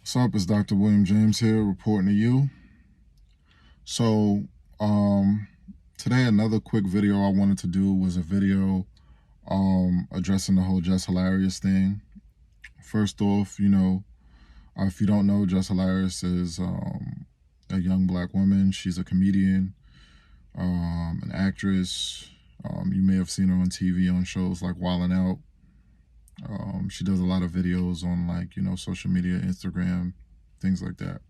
What's up? It's Dr. William James here reporting to you. So, today another quick video I wanted to do was a video addressing the whole Jess Hilarious thing. First off, if you don't know, Jess Hilarious is a young black woman. She's a comedian, an actress. You may have seen her on TV on shows like Wildin' Out. She does a lot of videos on social media, Instagram, things like that.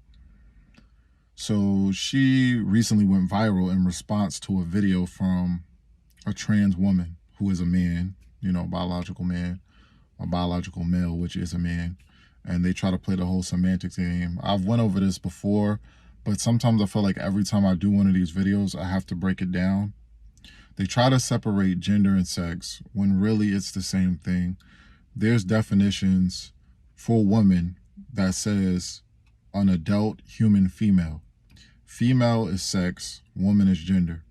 So she recently went viral in response to a video from a trans woman who is a man, biological man, a biological male, which is a man. And they try to play the whole semantics game. I've went over this before, but sometimes I feel like every time I do one of these videos, I have to break it down. They try to separate gender and sex when really it's the same thing. There's definitions for women that says an adult human female. Female is sex, woman is gender.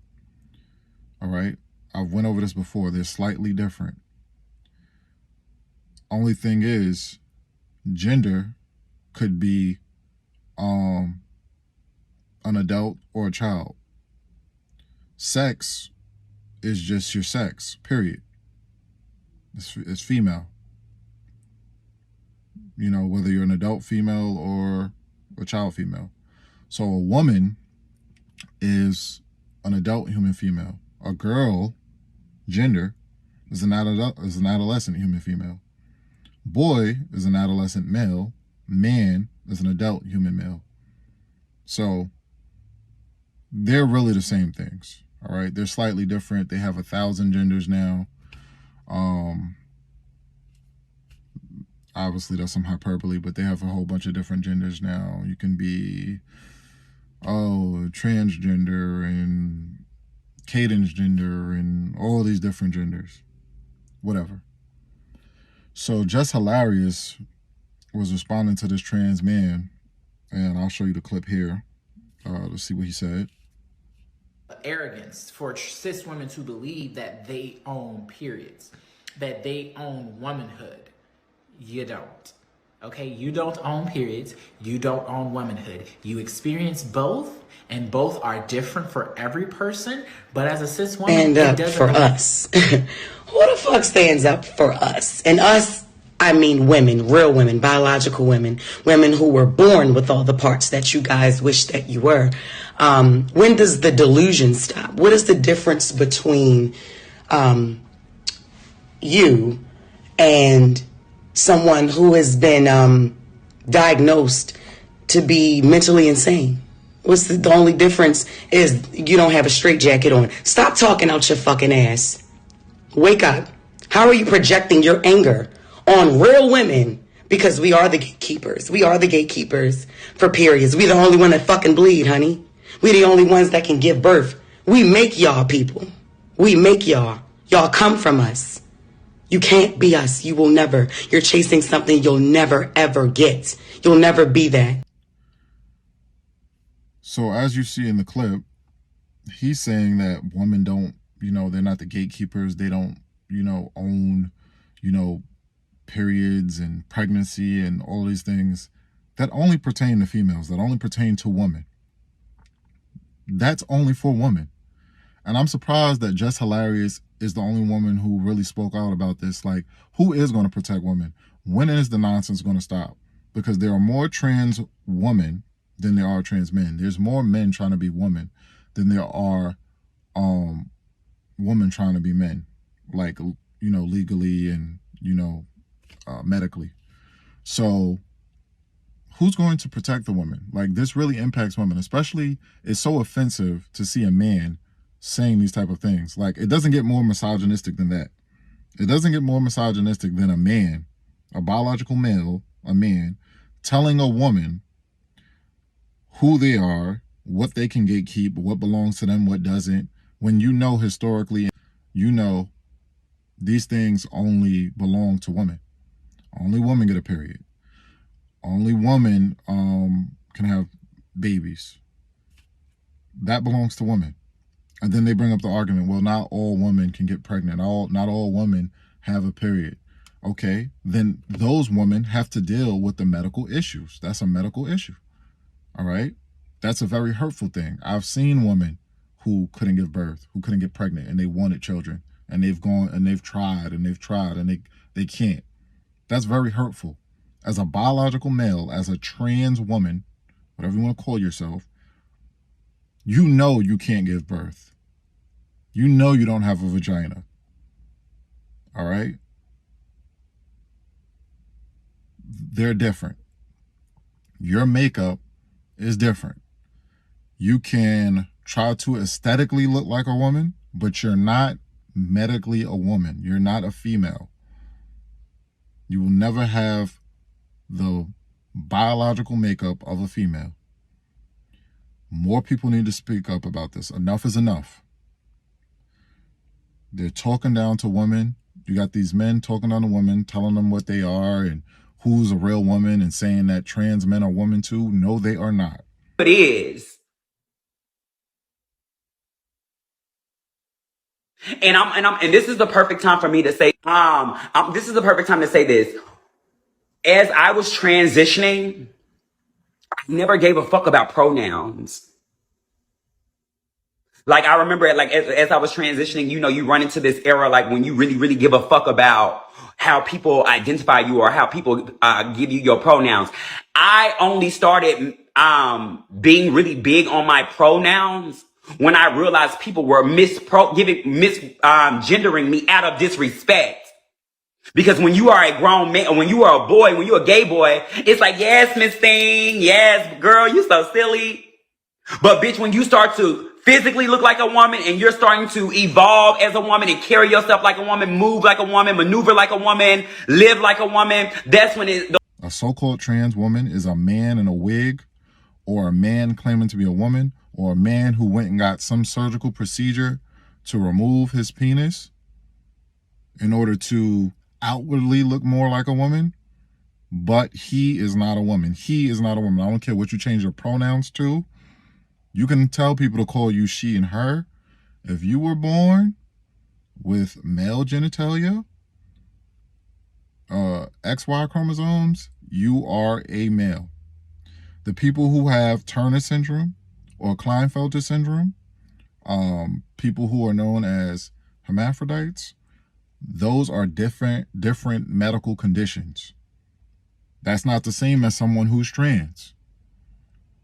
All right? I've went over this before. They're slightly different. Only thing is, gender could be an adult or a child. Sex is just your sex, period. It's female. Whether you're an adult female or a child female. So a woman is an adult human female. A girl, gender, is an adolescent human female. Boy is an adolescent male. Man is an adult human male. So they're really the same things. All right. They're slightly different. They have 1,000 genders now. Obviously, that's some hyperbole, but they have a whole bunch of different genders now. You can be, transgender and cadence gender and all these different genders. Whatever. So Jess Hilarious was responding to this trans man, and I'll show you the clip here. Let's see what he said. Arrogance for cis women to believe that they own periods, that they own womanhood. You don't. Okay, you don't own periods. You don't own womanhood. You experience both, and both are different for every person. But as a cis woman, stand up for us. Who the fuck stands up for us? And us, I mean women, real women, biological women, women who were born with all the parts that you guys wish that you were. When does the delusion stop? What is the difference between you and someone who has been diagnosed to be mentally insane? What's the only difference is you don't have a straitjacket on. Stop talking out your fucking ass. Wake up. How are you projecting your anger on real women? Because we are the gatekeepers. We are the gatekeepers for periods. We the only one that fucking bleed, honey. We the only ones that can give birth. We make y'all people. We make y'all. Y'all come from us. You can't be us. You will never. You're chasing something you'll never, ever get. You'll never be that. So as you see in the clip, he's saying that women don't, they're not the gatekeepers. They don't, own, periods and pregnancy and all these things that only pertain to females, that only pertain to women. That's only for women. And I'm surprised that Jess Hilarious is the only woman who really spoke out about this. Like, who is going to protect women? When is the nonsense going to stop? Because there are more trans women than there are trans men. There's more men trying to be women than there are women trying to be men, like, legally and, medically. So who's going to protect the women? Like, this really impacts women, especially it's so offensive to see a man saying these type of things. Like, it doesn't get more misogynistic than that. It doesn't get more misogynistic than a man, a biological male, a man, telling a woman who they are, what they can gatekeep, what belongs to them, what doesn't, when historically, these things only belong to women. Only women get a period. Only women can have babies. That belongs to women. And then they bring up the argument, well, not all women can get pregnant. Not all women have a period. okay, then those women have to deal with the medical issues. That's a medical issue. All right? That's a very hurtful thing. I've seen women who couldn't give birth, who couldn't get pregnant, and they wanted children, and they've gone and they've tried and they've tried and they can't. That's very hurtful. As a biological male, as a trans woman, whatever you want to call yourself, you know you can't give birth. You know you don't have a vagina. All right? They're different. Your makeup is different. You can try to aesthetically look like a woman, but you're not medically a woman. You're not a female. You will never have the biological makeup of a female. More people need to speak up about this. Enough is enough. They're talking down to women. You got these men talking down to women, telling them what they are and who's a real woman, and saying that trans men are women too. No, they are not. It is. And this is the perfect time for me to say, this is the perfect time to say this. As I was transitioning, I never gave a fuck about pronouns. Like, I remember, like, as I was transitioning, you know, you run into this era, like, when you really, really give a fuck about how people identify you or how people give you your pronouns. I only started being really big on my pronouns when I realized people were misgendering me out of disrespect. Because when you are a grown man, or when you are a boy, when you're a gay boy, it's like, yes, Miss Thing, yes, girl, you so silly. But bitch, when you start to physically look like a woman and you're starting to evolve as a woman and carry yourself like a woman, move like a woman, maneuver like a woman, live like a woman, that's when a so-called trans woman is a man in a wig, or a man claiming to be a woman, or a man who went and got some surgical procedure to remove his penis in order to outwardly look more like a woman, but he is not a woman. He is not a woman. I don't care what you change your pronouns to. You can tell people to call you she and her. If you were born with male genitalia, XY chromosomes, you are a male. The people who have Turner syndrome or Klinefelter syndrome, people who are known as hermaphrodites, those are different medical conditions. That's not the same as someone who's trans.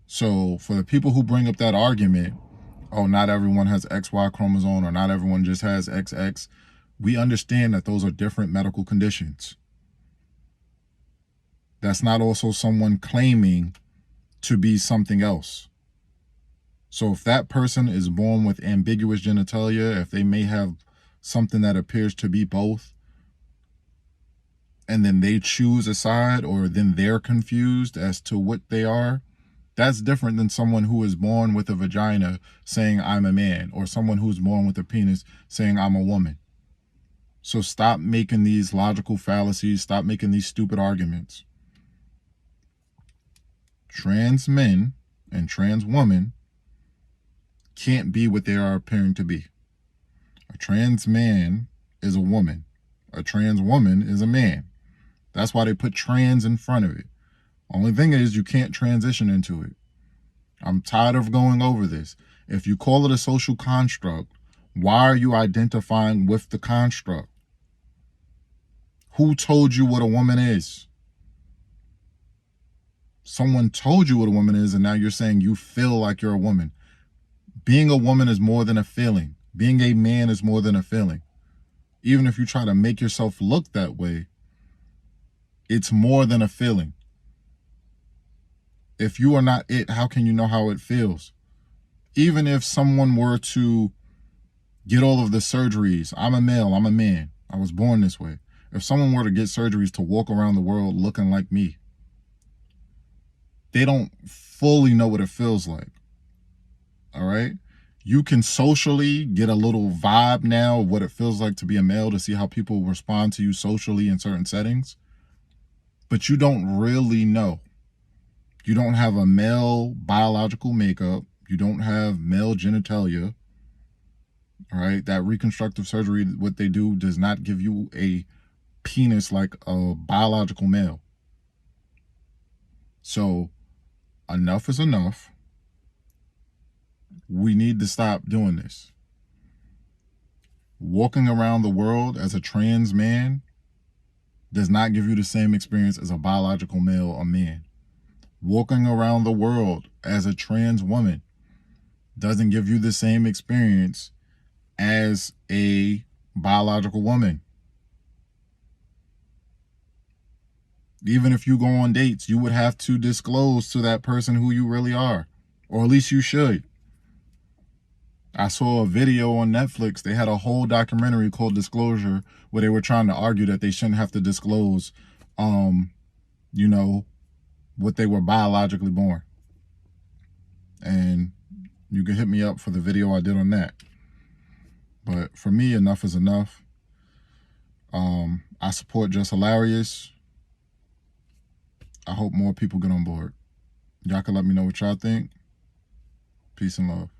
So for the people who bring up that argument, oh, not everyone has XY chromosome or not everyone just has XX, we understand that those are different medical conditions. That's not also someone claiming to be something else. So if that person is born with ambiguous genitalia, if they may have something that appears to be both, and then they choose a side, or then they're confused as to what they are, that's different than someone who is born with a vagina saying I'm a man, or someone who's born with a penis saying I'm a woman. So stop making these logical fallacies. Stop making these stupid arguments. Trans men and trans women can't be what they are appearing to be. A trans man is a woman. A trans woman is a man. That's why they put trans in front of it. Only thing is, you can't transition into it. I'm tired of going over this. If you call it a social construct, why are you identifying with the construct? Who told you what a woman is? Someone told you what a woman is, and now you're saying you feel like you're a woman. Being a woman is more than a feeling. Being a man is more than a feeling. Even if you try to make yourself look that way, it's more than a feeling. If you are not it, how can you know how it feels? Even if someone were to get all of the surgeries, I'm a male, I'm a man, I was born this way. If someone were to get surgeries to walk around the world looking like me, they don't fully know what it feels like. All right? You can socially get a little vibe now of what it feels like to be a male, to see how people respond to you socially in certain settings. But you don't really know. You don't have a male biological makeup. You don't have male genitalia. All right? That reconstructive surgery, what they do, does not give you a penis like a biological male. So enough is enough. We need to stop doing this. Walking around the world as a trans man does not give you the same experience as a biological male or man. Walking around the world as a trans woman doesn't give you the same experience as a biological woman. Even if you go on dates, you would have to disclose to that person who you really are, or at least you should. I saw a video on Netflix. They had a whole documentary called Disclosure where they were trying to argue that they shouldn't have to disclose, you know, what they were biologically born. And you can hit me up for the video I did on that. But for me, enough is enough. I support Jess Hilarious. I hope more people get on board. Y'all can let me know what y'all think. Peace and love.